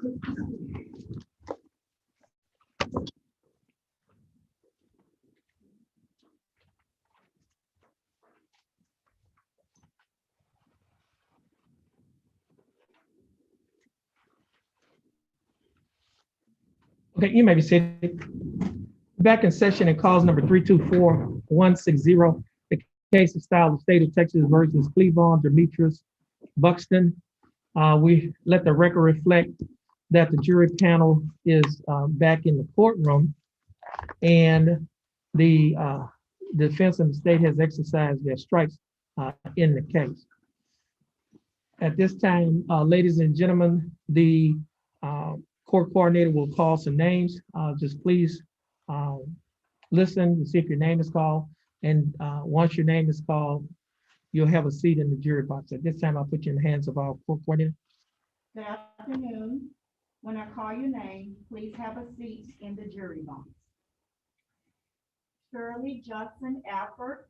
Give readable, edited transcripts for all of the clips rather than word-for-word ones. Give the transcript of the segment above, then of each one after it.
Okay, you may be seated. Back in session in cause number 324160, the case of style of state of Texas versus Cleavon Demetrius Buxton. We let the record reflect that the jury panel is back in the courtroom, and the defense and the state has exercised their strikes in the case. At this time, ladies and gentlemen, the court coordinator will call some names. Just please listen to see if your name is called. And once your name is called, you'll have a seat in the jury box. At this time, I'll put you in the hands of our court coordinator. Good afternoon. When I call your name, please have a seat in the jury box. Shirley Judson Alford.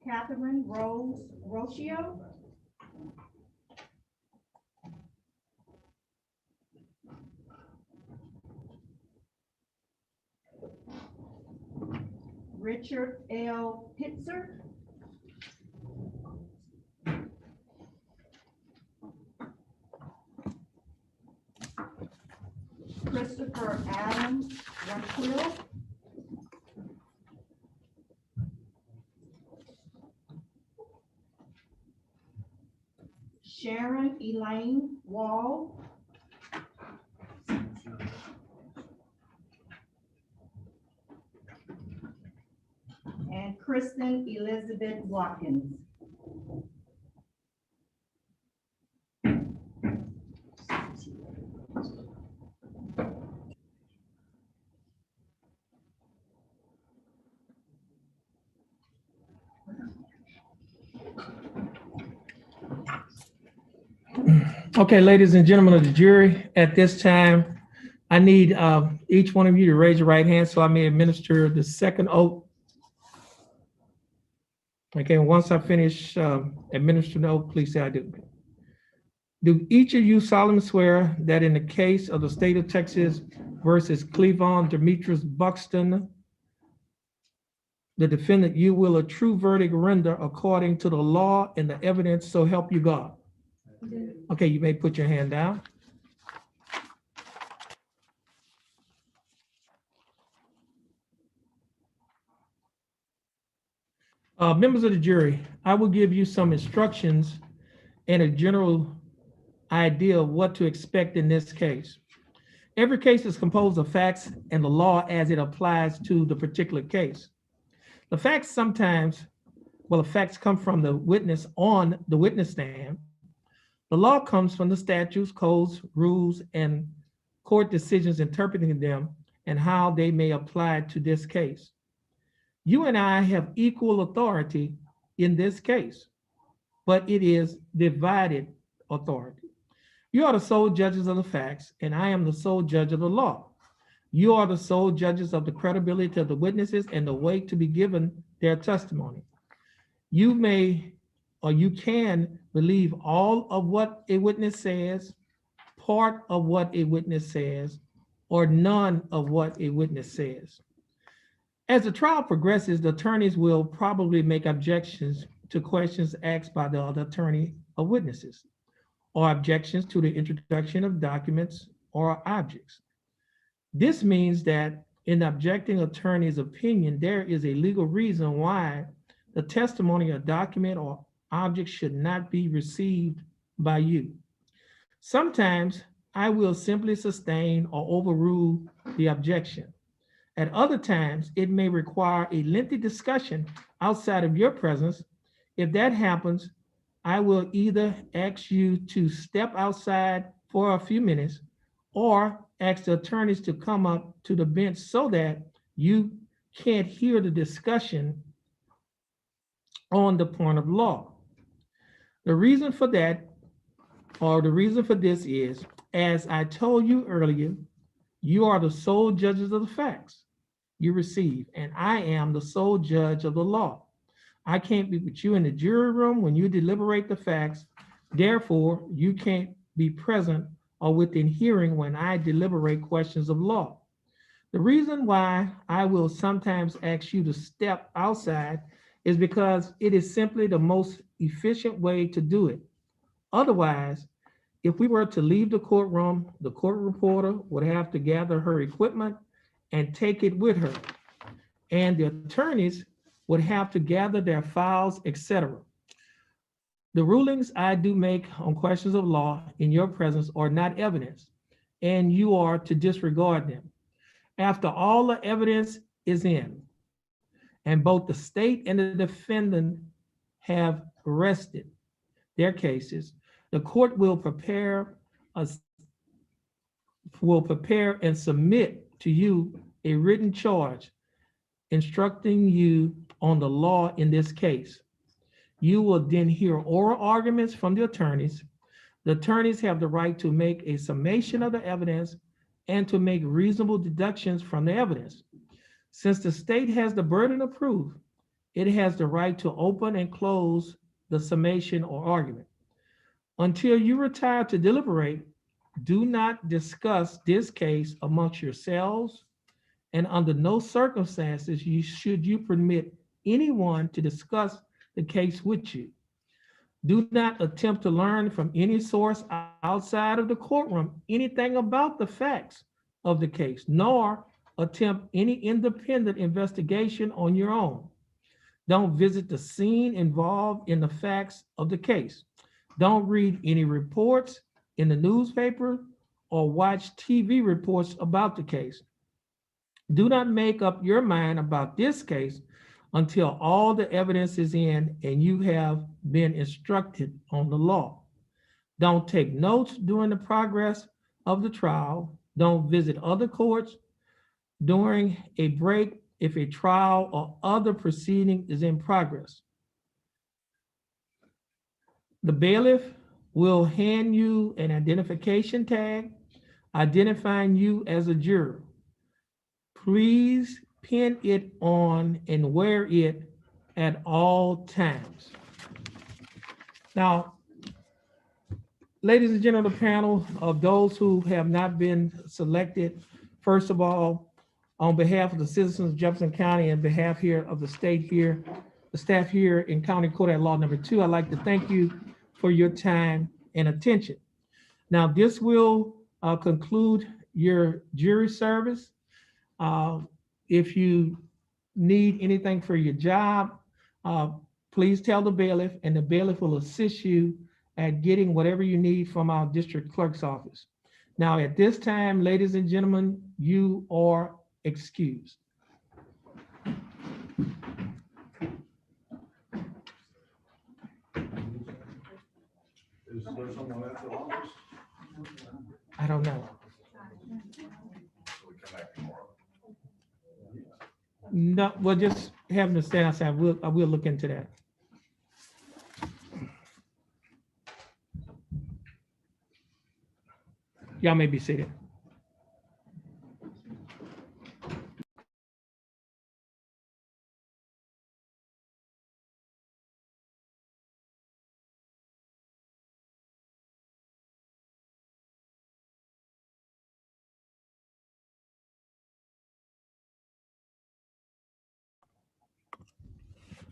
Catherine Rose Rocio. Richard L. Pitzer. Christopher Adams Raquil. Sharon Elaine Wall. And Kristen Elizabeth Watkins. Okay, ladies and gentlemen of the jury, at this time, I need each one of you to raise your right hand so I may administer the second oath. Okay, once I finish administering the oath, please say I do. Do each of you solemnly swear that in the case of the state of Texas versus Cleavon Demetrius Buxton, the defendant, you will a true verdict render according to the law and the evidence, so help you God? Okay, you may put your hand down. Members of the jury, I will give you some instructions and a general idea of what to expect in this case. Every case is composed of facts and the law as it applies to the particular case. The facts the facts come from the witness on the witness stand. The law comes from the statutes, codes, rules, and court decisions interpreting them and how they may apply to this case. You and I have equal authority in this case, but it is divided authority. You are the sole judges of the facts, and I am the sole judge of the law. You are the sole judges of the credibility of the witnesses and the weight to be given their testimony. You may or you can believe all of what a witness says, part of what a witness says, or none of what a witness says. As the trial progresses, the attorneys will probably make objections to questions asked by the other attorney or witnesses, or objections to the introduction of documents or objects. This means that in the objecting attorney's opinion, there is a legal reason why the testimony or document or object should not be received by you. Sometimes I will simply sustain or overrule the objection. At other times, it may require a lengthy discussion outside of your presence. If that happens, I will either ask you to step outside for a few minutes or ask the attorneys to come up to the bench so that you can't hear the discussion on the point of law. The reason for that, or the reason for this is, as I told you earlier, you are the sole judges of the facts you receive, and I am the sole judge of the law. I can't be with you in the jury room when you deliberate the facts. Therefore, you can't be present or within hearing when I deliberate questions of law. The reason why I will sometimes ask you to step outside is because it is simply the most efficient way to do it. Otherwise, if we were to leave the courtroom, the court reporter would have to gather her equipment and take it with her, and the attorneys would have to gather their files, etc. The rulings I do make on questions of law in your presence are not evidence, and you are to disregard them. After all the evidence is in, and both the state and the defendant have rested their cases, the court a, will prepare and submit to you a written charge instructing you on the law in this case. You will then hear oral arguments from the attorneys. The attorneys have the right to make a summation of the evidence and to make reasonable deductions from the evidence. Since the state has the burden of proof, it has the right to open and close the summation or argument. Until you retire to deliberate, do not discuss this case amongst yourselves, and under no circumstances should you permit anyone to discuss the case with you. Do not attempt to learn from any source outside of the courtroom anything about the facts of the case, nor attempt any independent investigation on your own. Don't visit the scene involved in the facts of the case. Don't read any reports in the newspaper or watch TV reports about the case. Do not make up your mind about this case until all the evidence is in and you have been instructed on the law. Don't take notes during the progress of the trial. Don't visit other courts during a break if a trial or other proceeding is in progress. The bailiff will hand you an identification tag identifying you as a juror. Please pin it on and wear it at all times. Now, ladies and gentlemen of the panel, of those who have not been selected, first of all, on behalf of the citizens of Jefferson County and behalf here of the state here, the staff here in County Court at Law Number 2, I'd like to thank you for your time and attention. Now, this will conclude your jury service. If you need anything for your job, please tell the bailiff, and the bailiff will assist you at getting whatever you need from our district clerk's office. Now, at this time, ladies and gentlemen, you are excused. Is there someone at the office? I don't know. So we come back tomorrow. No, well, just have them stand outside. I will look into that. Y'all may be seated.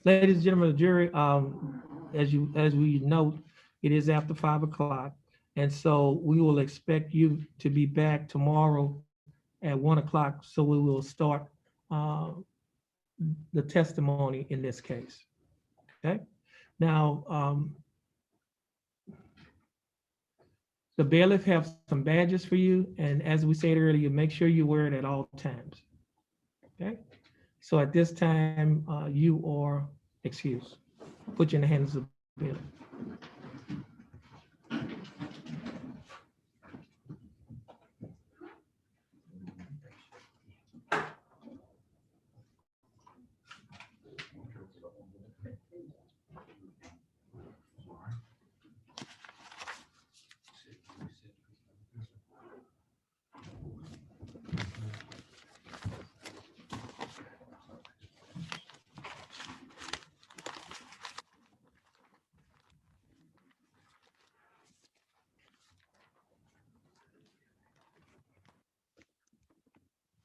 Ladies and gentlemen of the jury, as we note, it is after 5 o'clock. And so we will expect you to be back tomorrow at 1 o'clock. So we will start the testimony in this case. Okay. Now, the bailiff have some badges for you. And as we said earlier, make sure you wear it at all times. Okay. So at this time, you are excused. Put you in the hands of the bailiff.